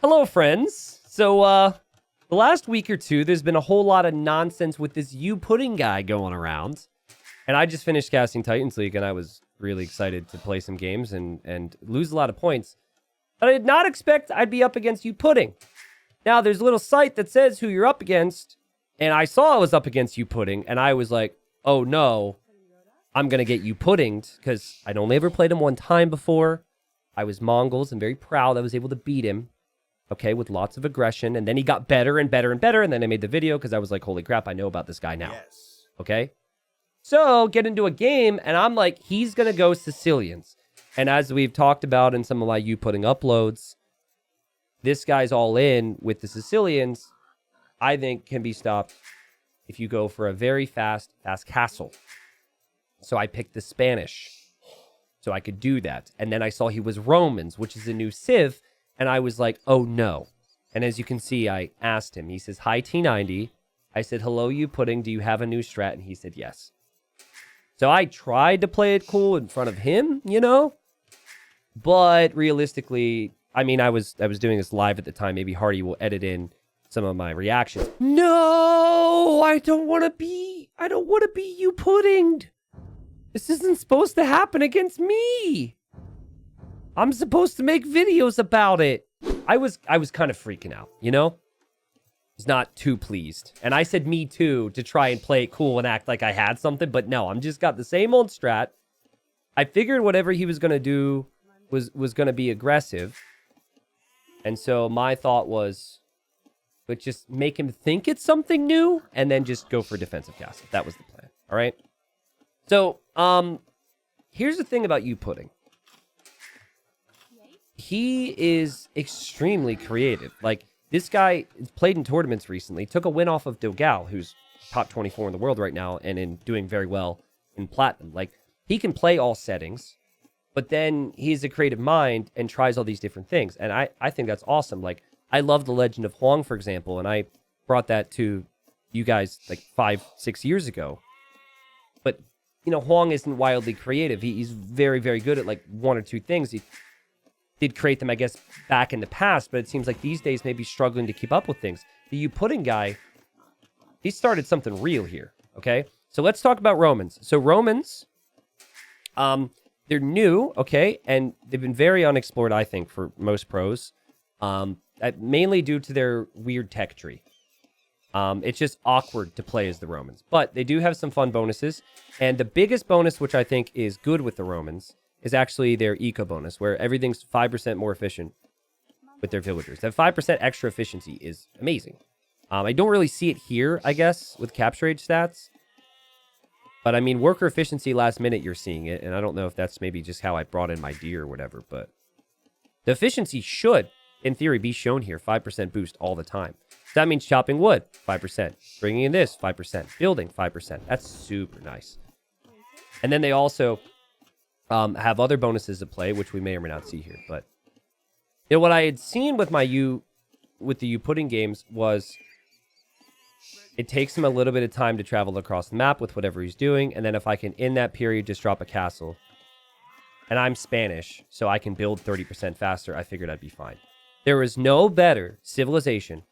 Hello, friends. So, the last week or two, there's been a whole lot of nonsense with this Pudding guy going around. And I just finished casting Titans League, and I was really excited to play some games and lose a lot of points. But I did not expect I'd be up against Pudding. Now, there's a little site that says who you're up against, and I saw I was up against Pudding, and I was like, oh no, I'm going to get Puddinged, because I'd only ever played him one time before. I was Mongols and very proud I was able to beat him. Okay, with lots of aggression. And then he got better and better and better. And then I made the video because I was like, holy crap, I know about this guy now. Yes. Okay? So, get into a game, and I'm like, he's going to go Sicilians. And as we've talked about in some of my Pudding uploads, this guy's all in with the Sicilians, I think can be stopped if you go for a very fast castle. So I picked the Spanish. So I could do that. And then I saw he was Romans, which is a new civ. And I was like, oh no. And as you can see, I asked him. He says, hi, T90. I said, hello, Pudding. Do you have a new strat? And he said, yes. So I tried to play it cool in front of him, you know? But realistically, I mean, I was doing this live at the time. Maybe Hardy will edit in some of my reactions. No, I don't want to be Puddinged. This isn't supposed to happen against me. I'm supposed to make videos about it. I was kind of freaking out, you know? I was not too pleased. And I said me too to try and play it cool and act like I had something. But no, I'm just got the same old strat. I figured whatever he was going to do was going to be aggressive. And so my thought was, but just make him think it's something new and then just go for defensive castle. That was the plan. All right? So, here's the thing about Pudding. He is extremely creative. Like, this guy played in tournaments recently, took a win off of Dogal, who's top 24 in the world right now and in doing very well in Platinum. Like, he can play all settings, but then he's a creative mind and tries all these different things. And I think that's awesome. Like, I love The Legend of Huang, for example, and I brought that to you guys like 5-6 years ago. But, you know, Huang isn't wildly creative. He's very, very good at like one or two things. He did create them, I guess, back in the past, but it seems like these days maybe struggling to keep up with things. The Pudding guy, he started something real here, okay? So let's talk about Romans. So Romans, they're new, okay? And they've been very unexplored, I think, for most pros, mainly due to their weird tech tree. It's just awkward to play as the Romans. But they do have some fun bonuses. And the biggest bonus, which I think is good with the Romans, is actually their eco bonus, where everything's 5% more efficient with their villagers. That 5% extra efficiency is amazing. I don't really see it here, I guess, with capture age stats. But I mean, worker efficiency last minute, you're seeing it. And I don't know if that's maybe just how I brought in my deer or whatever. But the efficiency should, in theory, be shown here. 5% boost all the time. So that means chopping wood, 5%. Bringing in this, 5%. Building, 5%. That's super nice. And then they also have other bonuses to play, which we may or may not see here. But you know, what I had seen with my the Pudding games was it takes him a little bit of time to travel across the map with whatever he's doing. And then if I can, in that period, just drop a castle. And I'm Spanish, so I can build 30% faster. I figured I'd be fine. There is no better civilization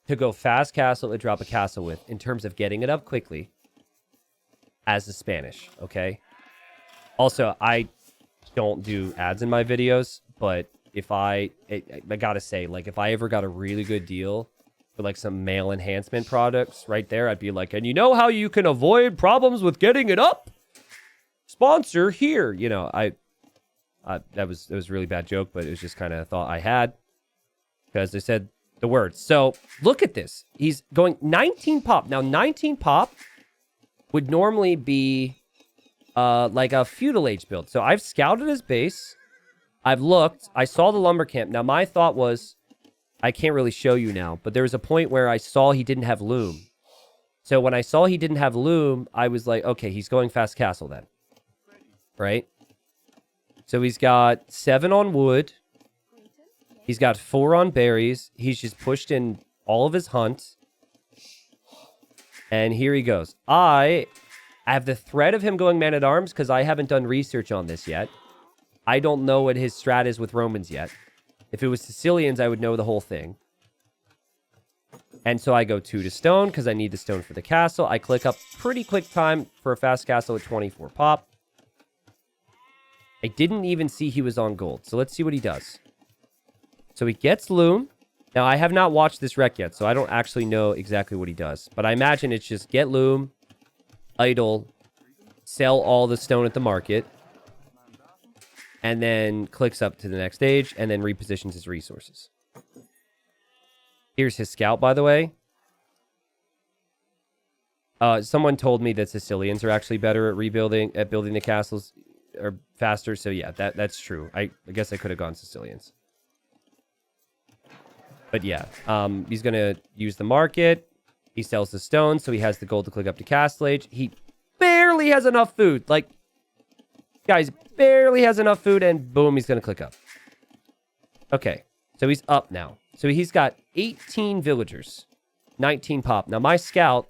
to go fast castle and drop a castle with in terms of getting it up quickly as the Spanish, okay? Also, I don't do ads in my videos, but if I gotta say, like, if I ever got a really good deal for, like, some male enhancement products right there, I'd be like, and you know how you can avoid problems with getting it up? Sponsor here. You know, that was a really bad joke, but it was just kind of a thought I had because I said the words. So, look at this. He's going 19 pop. Now, 19 pop would normally be like a feudal age build. So I've scouted his base. I've looked. I saw the lumber camp. Now, my thought was, I can't really show you now, but there was a point where I saw he didn't have loom. So when I saw he didn't have loom, I was like, okay, he's going fast castle then. Right? So he's got 7 on wood. He's got 4 on berries. He's just pushed in all of his hunts. And here he goes. I have the threat of him going man-at-arms because I haven't done research on this yet. I don't know what his strat is with Romans yet. If it was Sicilians, I would know the whole thing. And so I go 2 to stone because I need the stone for the castle. I click up pretty quick time for a fast castle at 24 pop. I didn't even see he was on gold. So let's see what he does. So he gets loom. Now, I have not watched this wreck yet, so I don't actually know exactly what he does. But I imagine it's just get loom, idle, sell all the stone at the market, and then clicks up to the next stage, and then repositions his resources. Here's his scout, by the way. Someone told me that Sicilians are actually better at building the castles or faster. So yeah, that's true. I guess I could have gone Sicilians. But yeah, he's going to use the market. He sells the stone, so he has the gold to click up to Castle Age. He barely has enough food. Like, guys, barely has enough food, and boom, he's going to click up. Okay, so he's up now. So he's got 18 villagers, 19 pop. Now, my scout,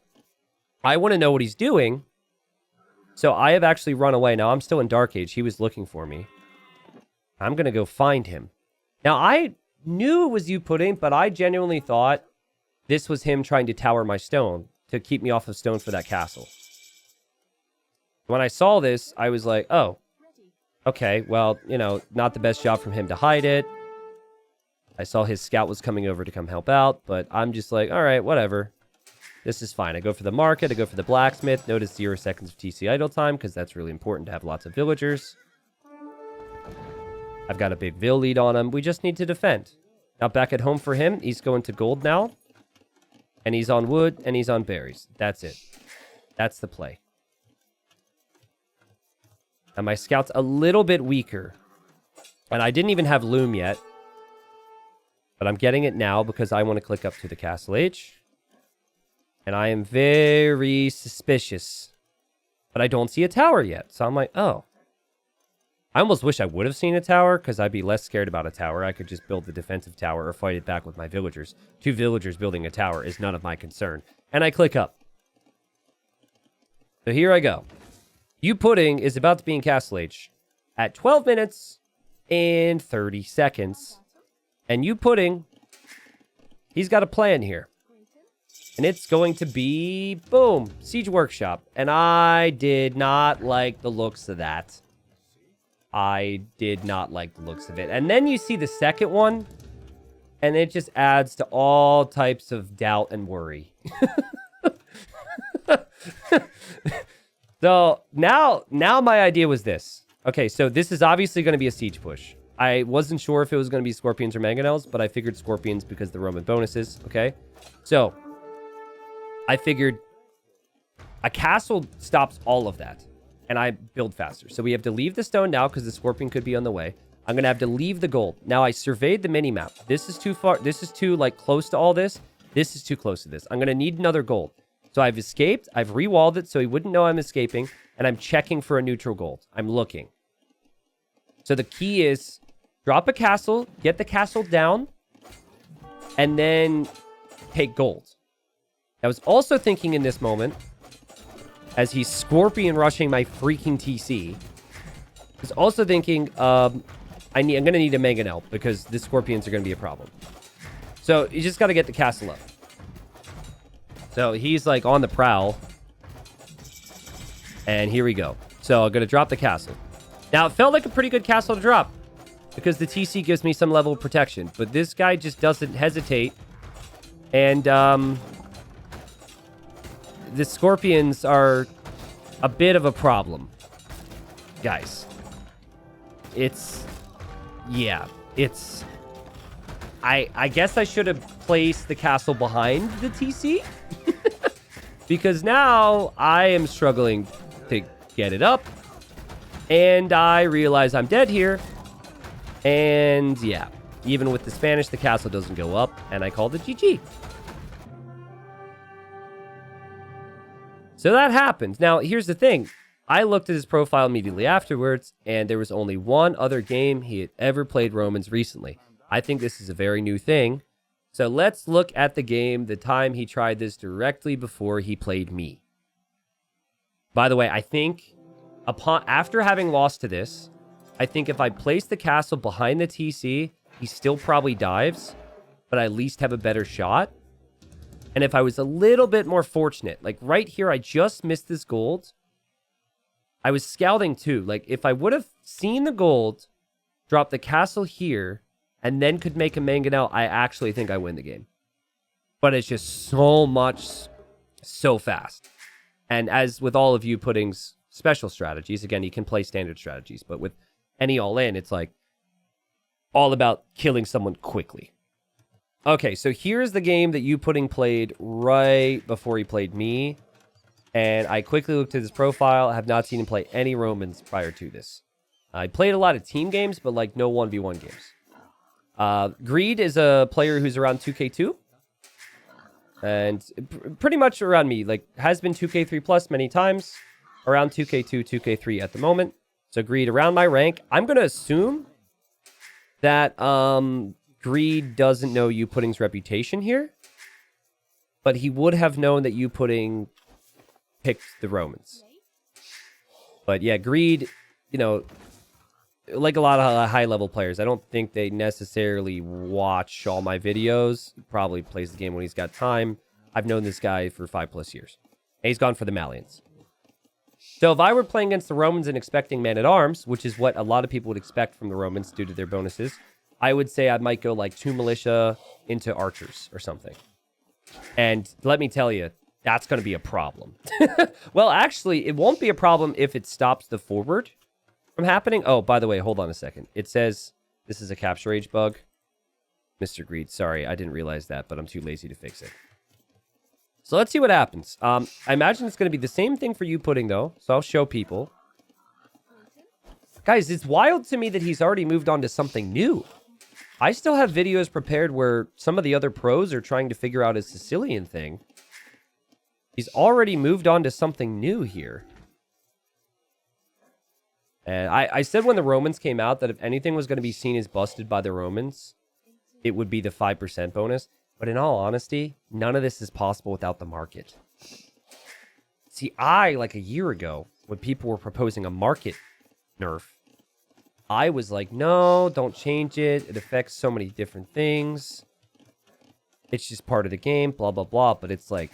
I want to know what he's doing. So I have actually run away. Now, I'm still in Dark Age. He was looking for me. I'm going to go find him. Now, I knew it was you pudding, but I genuinely thought this was him trying to tower my stone to keep me off of stone for that castle. When I saw this, I was like, oh, okay, well, you know, not the best job from him to hide it. I saw his scout was coming over to come help out, but I'm just like, all right, whatever. This is fine. I go for the market. I go for the blacksmith. Notice 0 seconds of TC idle time because that's really important to have lots of villagers. I've got a big vill lead on him. We just need to defend. Now back at home for him, he's going to gold now. And he's on wood and he's on berries. That's it. That's the play. And my scout's a little bit weaker. And I didn't even have loom yet. But I'm getting it now because I want to click up to the Castle Age. And I am very suspicious. But I don't see a tower yet. So I'm like, oh. I almost wish I would have seen a tower because I'd be less scared about a tower. I could just build the defensive tower or fight it back with my villagers. 2 villagers building a tower is none of my concern. And I click up. So here I go. You Pudding is about to be in Castle Age at 12 minutes and 30 seconds. And You Pudding, he's got a plan here. And it's going to be, boom, Siege Workshop. And I did not like the looks of that. I did not like the looks of it. And then you see the second one, and it just adds to all types of doubt and worry. So now my idea was this. Okay, so this is obviously going to be a siege push. I wasn't sure if it was going to be Scorpions or Mangonels, but I figured Scorpions because the Roman bonuses, okay? So I figured a castle stops all of that. And I build faster. So we have to leave the stone now because the Scorpion could be on the way. I'm going to have to leave the gold. Now, I surveyed the mini-map. This is too far. This is too, like, close to all this. This is too close to this. I'm going to need another gold. So I've escaped. I've re-walled it so he wouldn't know I'm escaping. And I'm checking for a neutral gold. I'm looking. So the key is drop a castle, get the castle down, and then take gold. I was also thinking in this moment, as he's Scorpion rushing my freaking TC. I was also thinking, I'm going to need a Mangonel because the Scorpions are going to be a problem. So you just got to get the castle up. So he's like on the prowl. And here we go. So I'm going to drop the castle. Now it felt like a pretty good castle to drop because the TC gives me some level of protection. But this guy just doesn't hesitate. And, the Scorpions are a bit of a problem. Guys. I guess I should have placed the castle behind the TC. Because now I am struggling to get it up. And I realize I'm dead here. And yeah, even with the Spanish, the castle doesn't go up. And I called it GG. So that happened. Now, here's the thing. I looked at his profile immediately afterwards, and there was only one other game he had ever played Romans recently. I think this is a very new thing. So let's look at the game, the time he tried this directly before he played me. By the way, I think after having lost to this, I think if I place the castle behind the TC, he still probably dives, but I at least have a better shot. And if I was a little bit more fortunate, like right here, I just missed this gold. I was scouting too. Like if I would have seen the gold, drop the castle here, and then could make a mangonel, I actually think I win the game. But it's just so much, so fast. And as with all of you Pudding's special strategies, again, you can play standard strategies, but with any all-in, it's like all about killing someone quickly. Okay, so here's the game that you Pudding played right before he played me. And I quickly looked at his profile. I have not seen him play any Romans prior to this. I played a lot of team games, but like no 1v1 games. Greed is a player who's around 2K2. And pretty much around me, like has been 2K3 plus many times, around 2K2, 2K3 at the moment. So Greed around my rank. I'm going to assume that Greed doesn't know you Pudding's reputation here, but he would have known that you Pudding picked the Romans. But yeah, Greed, you know, like a lot of high-level players, I don't think they necessarily watch all my videos. He probably plays the game when he's got time. I've known this guy for 5+ years. And he's gone for the Malians. So if I were playing against the Romans and expecting Man-at-Arms, which is what a lot of people would expect from the Romans due to their bonuses, I would say I might go like 2 militia into archers or something. And let me tell you, that's going to be a problem. Well, actually, it won't be a problem if it stops the forward from happening. Oh, by the way, hold on a second. It says this is a capture age bug. Mr. Greed, sorry, I didn't realize that, but I'm too lazy to fix it. So let's see what happens. I imagine it's going to be the same thing for you Pudding, though. So I'll show people. Guys, it's wild to me that he's already moved on to something new. I still have videos prepared where some of the other pros are trying to figure out his Sicilian thing. He's already moved on to something new here. And I said when the Romans came out that if anything was going to be seen as busted by the Romans, it would be the 5% bonus. But in all honesty, none of this is possible without the market. See, like a year ago, when people were proposing a market nerf, I was like, no, don't change it. It affects so many different things. It's just part of the game, blah, blah, blah. But it's like,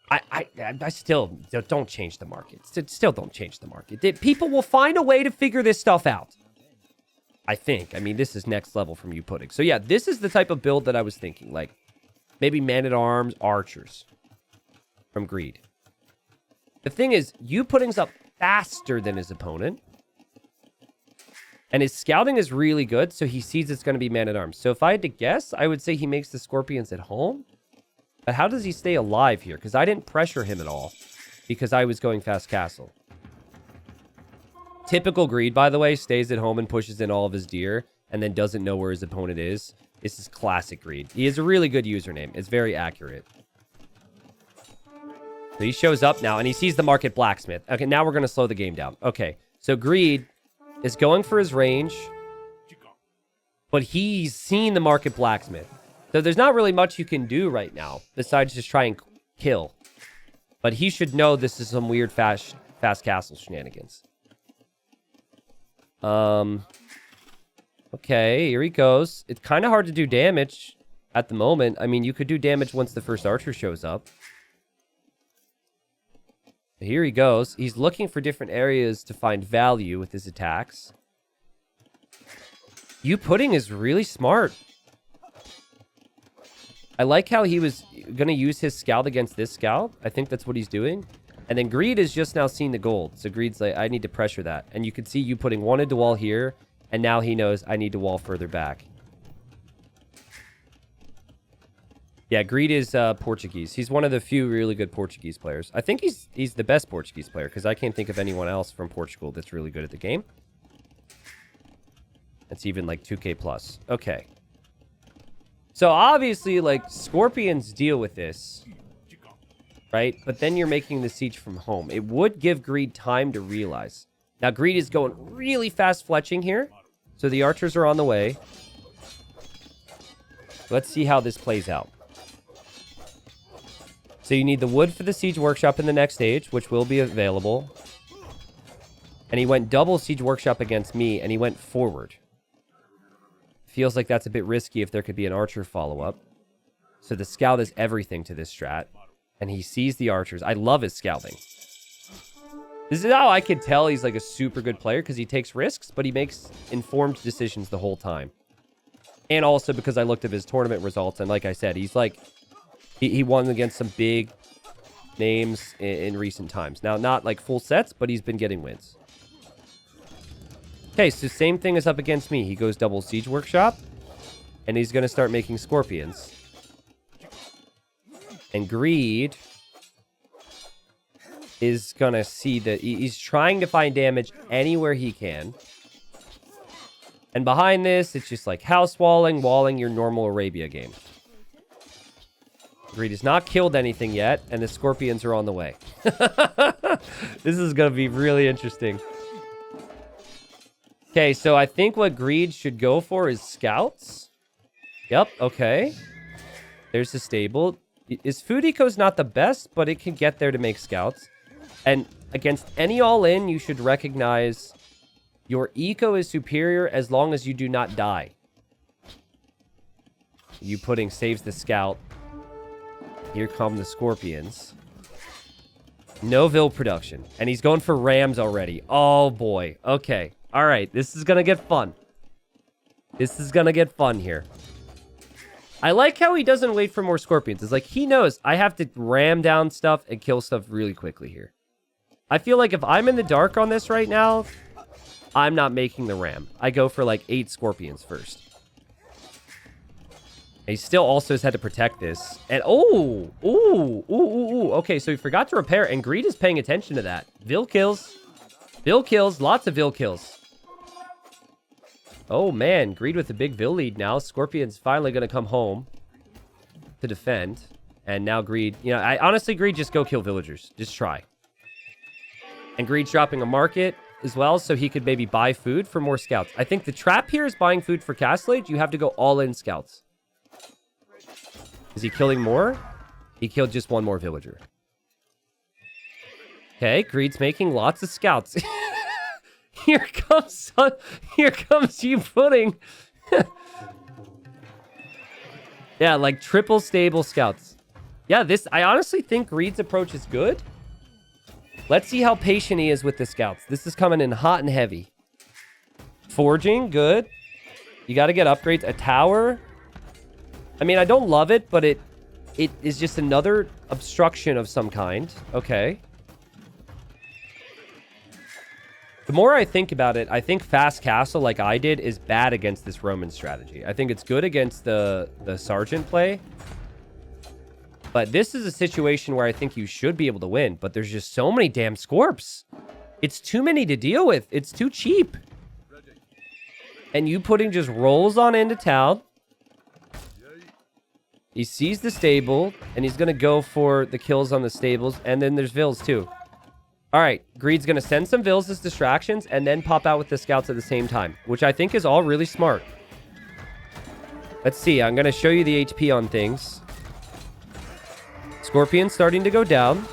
I still don't change the market. Still don't change the market. People will find a way to figure this stuff out. I think. I mean, this is next level from you Pudding. So yeah, this is the type of build that I was thinking. Like, maybe Man-at-Arms, archers from Greed. The thing is, you Pudding's up faster than his opponent. And his scouting is really good, so he sees it's going to be Man-at-Arms. So if I had to guess, I would say he makes the Scorpions at home. But how does he stay alive here? Because I didn't pressure him at all. Because I was going fast castle. Typical Greed, by the way, stays at home and pushes in all of his deer. And then doesn't know where his opponent is. This is classic Greed. He has a really good username. It's very accurate. So he shows up now and he sees the market blacksmith. Okay, now we're going to slow the game down. Okay, so Greed is going for his range. But he's seen the market blacksmith. So there's not really much you can do right now besides just try and kill. But he should know this is some weird fast castle shenanigans. Okay, here he goes. It's kind of hard to do damage at the moment. I mean, you could do damage once the first archer shows up. Here he goes. He's looking for different areas to find value with his attacks. You Pudding is really smart. I like how he was going to use his scout against this scout. I think that's what he's doing. And then Greed is just now seeing the gold. So Greed's like, I need to pressure that. And you can see you Pudding wanted to wall here. And now he knows I need to wall further back. Yeah, Greed is Portuguese. He's one of the few really good Portuguese players. I think he's the best Portuguese player. Because I can't think of anyone else from Portugal that's really good at the game. It's even like 2K plus. Okay. So obviously, like, Scorpions deal with this, right? But then you're making the siege from home. It would give Greed time to realize. Now, Greed is going really fast fletching here. So the archers are on the way. Let's see how this plays out. So you need the wood for the siege workshop in the next stage, which will be available. And he went double siege workshop against me, and he went forward. feels like that's a bit risky if there could be an archer follow-up. So the scout is everything to this strat. And he sees the archers. I love his scouting. This is how I can tell he's like a super good player, because he takes risks, but he makes informed decisions the whole time. And also because I looked at his tournament results, and like I said, he's like, he won against some big names in recent times. Now, not like full sets, but he's been getting wins. Okay, so same thing is up against me. He goes double Siege Workshop, and he's going to start making Scorpions. And Greed is going to see that he's trying to find damage anywhere he can. And behind this, it's just like house walling your normal Arabia game. Greed has not killed anything yet, and the Scorpions are on the way. This is going to be really interesting. Okay, so I think what Greed should go for is scouts. Yep, okay. There's the stable. His food eco is not the best, but it can get there to make scouts. And against any all-in, you should recognize your eco is superior as long as you do not die. You pudding saves the scout. Here come the Scorpions. No Vil production. And he's going for Rams already. Oh, boy. Okay. All right. This is going to get fun. This is going to get fun here. I like how he doesn't wait for more Scorpions. It's like he knows I have to ram down stuff and kill stuff really quickly here. I feel like if I'm in the dark on this right now, I'm not making the ram. I go for like 8 Scorpions first. He still also has had to protect this. And ooh. Okay, so he forgot to repair, and Greed is paying attention to that. Vil kills. Vil kills. Lots of Vil kills. Oh, man. Greed with a big Vil lead now. Scorpion's finally going to come home to defend. And now Greed... You know, honestly, Greed, just go kill villagers. Just try. And Greed's dropping a market as well, so he could maybe buy food for more scouts. I think the trap here is buying food for Castle Age. You have to go all in scouts. Is he killing more? He killed just one more villager. Okay, Greed's making lots of scouts. Here comes you pudding. Yeah, like triple stable scouts. Yeah, I honestly think Greed's approach is good. Let's see how patient he is with the scouts. This is coming in hot and heavy. Forging, good. You got to get upgrades. A tower. I mean, I don't love it, but it is just another obstruction of some kind. Okay. The more I think about it, I think fast castle, like I did, is bad against this Roman strategy. I think it's good against the sergeant play. But this is a situation where I think you should be able to win, but there's just so many damn Scorps. It's too many to deal with. It's too cheap. And you pudding just rolls on into town. He sees the stable, and he's going to go for the kills on the stables, and then there's Vils too. All right, Greed's going to send some Vils as distractions, and then pop out with the scouts at the same time, which I think is all really smart. Let's see, I'm going to show you the HP on things. Scorpion starting to go down.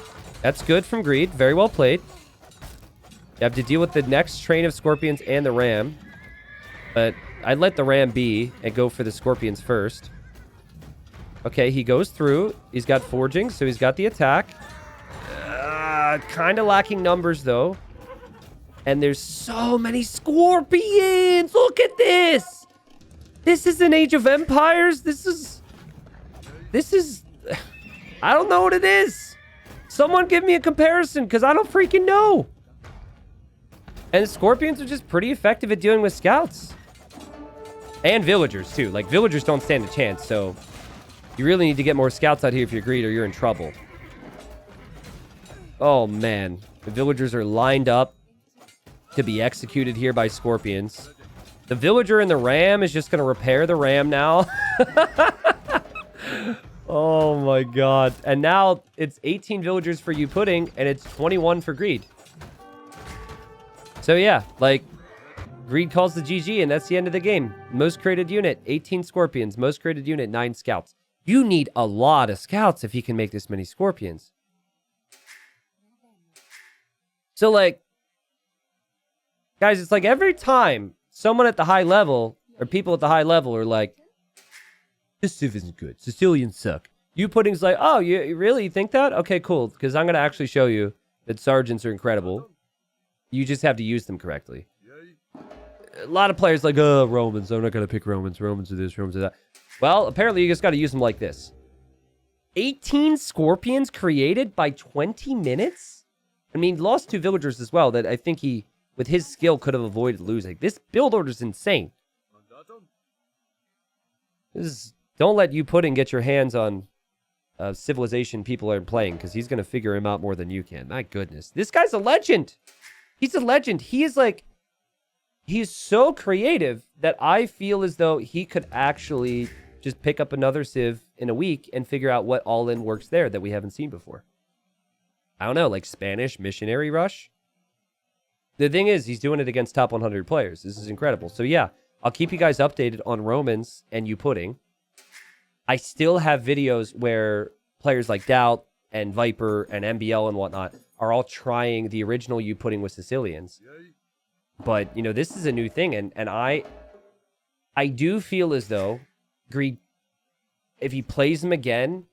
That's good from Greed. Very well played. You have to deal with the next train of Scorpions and the Ram. But I'd let the Ram be and go for the Scorpions first. Okay, he goes through. He's got Forging, so he's got the attack. Kind of lacking numbers, though. And there's so many Scorpions! Look at this! This is an Age of Empires? This is... I don't know what it is. Someone give me a comparison, because I don't freaking know. And the Scorpions are just pretty effective at dealing with scouts. And villagers, too. Like, villagers don't stand a chance, so... You really need to get more scouts out here if you're Greed, or you're in trouble. Oh, man. The villagers are lined up to be executed here by Scorpions. The villager and the Ram is just going to repair the Ram now. Oh, my God. And now it's 18 villagers for you pudding, and it's 21 for Greed. So, yeah, like, Greed calls the GG, and that's the end of the game. Most created unit, 18 Scorpions. Most created unit, 9 scouts. You need a lot of scouts if you can make this many Scorpions. So, like, guys, it's like every time someone at the high level or people at the high level are like, this Civ isn't good. Sicilians suck. You pudding's like, oh, you really think that? Okay, cool. Because I'm going to actually show you that sergeants are incredible. You just have to use them correctly. A lot of players like, oh, Romans. I'm not going to pick Romans. Romans are this, Romans are that. Well, apparently you just got to use them like this. 18 scorpions created by 20 minutes? I mean, lost 2 villagers as well that I think he, with his skill, could have avoided losing. This build order is insane. Don't let you pudding get your hands on civilization people are playing, because he's going to figure him out more than you can. My goodness. This guy's a legend. He's a legend. He is like, he's so creative that I feel as though he could actually just pick up another Civ in a week and figure out what all-in works there that we haven't seen before. I don't know, like Spanish missionary rush? The thing is, he's doing it against top 100 players. This is incredible. So yeah, I'll keep you guys updated on Romans and you pudding. I still have videos where players like Doubt and Viper and MBL and whatnot are all trying the original you pudding with Sicilians. But, you know, this is a new thing. And I do feel as though Greed, if he plays him again,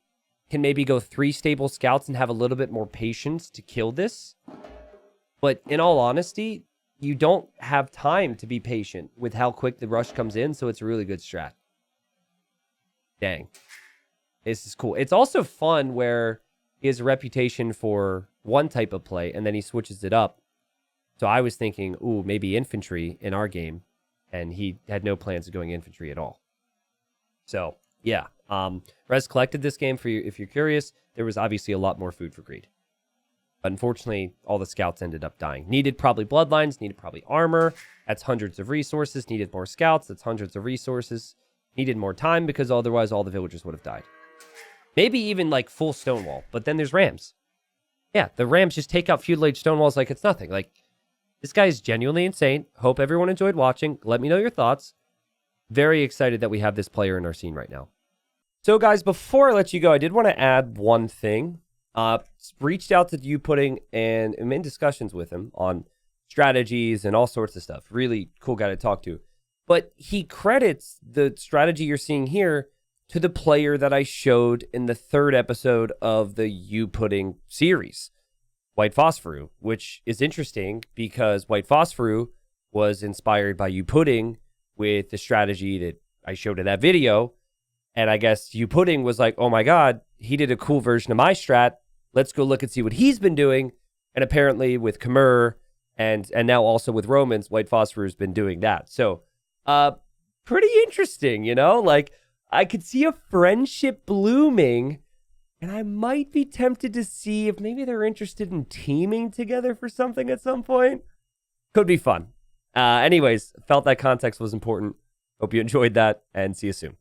can maybe go 3 stable scouts and have a little bit more patience to kill this. But in all honesty, you don't have time to be patient with how quick the rush comes in. So it's a really good strat. Dang. This is cool. It's also fun where he has a reputation for one type of play and then he switches it up. So I was thinking, ooh, maybe infantry in our game. And he had no plans of going infantry at all. So, yeah. Rez collected this game for you. If you're curious, there was obviously a lot more food for greed. Unfortunately, all the scouts ended up dying. Needed probably bloodlines, needed probably armor. That's hundreds of resources. Needed more scouts. That's hundreds of resources. Needed more time because otherwise all the villagers would have died. Maybe even like full Stonewall. But then there's Rams. Yeah, the Rams just take out feudal age Stonewalls like it's nothing. Like, this guy is genuinely insane. Hope everyone enjoyed watching. Let me know your thoughts. Very excited that we have this player in our scene right now. So guys, before I let you go, I did want to add one thing. Reached out to you pudding and I'm in discussions with him on strategies and all sorts of stuff. Really cool guy to talk to. But he credits the strategy you're seeing here to the player that I showed in the 3rd episode of the You Pudding series, White Phosphoru, which is interesting because White Phosphoru was inspired by You Pudding with the strategy that I showed in that video. And I guess You Pudding was like, oh my God, he did a cool version of my strat. Let's go look and see what he's been doing. And apparently with Khmer and now also with Romans, White Phosphoru has been doing that. So pretty interesting, you know? Like, I could see a friendship blooming, and I might be tempted to see if maybe they're interested in teaming together for something at some point. Could be fun. Anyways, felt that context was important. Hope you enjoyed that, and see you soon.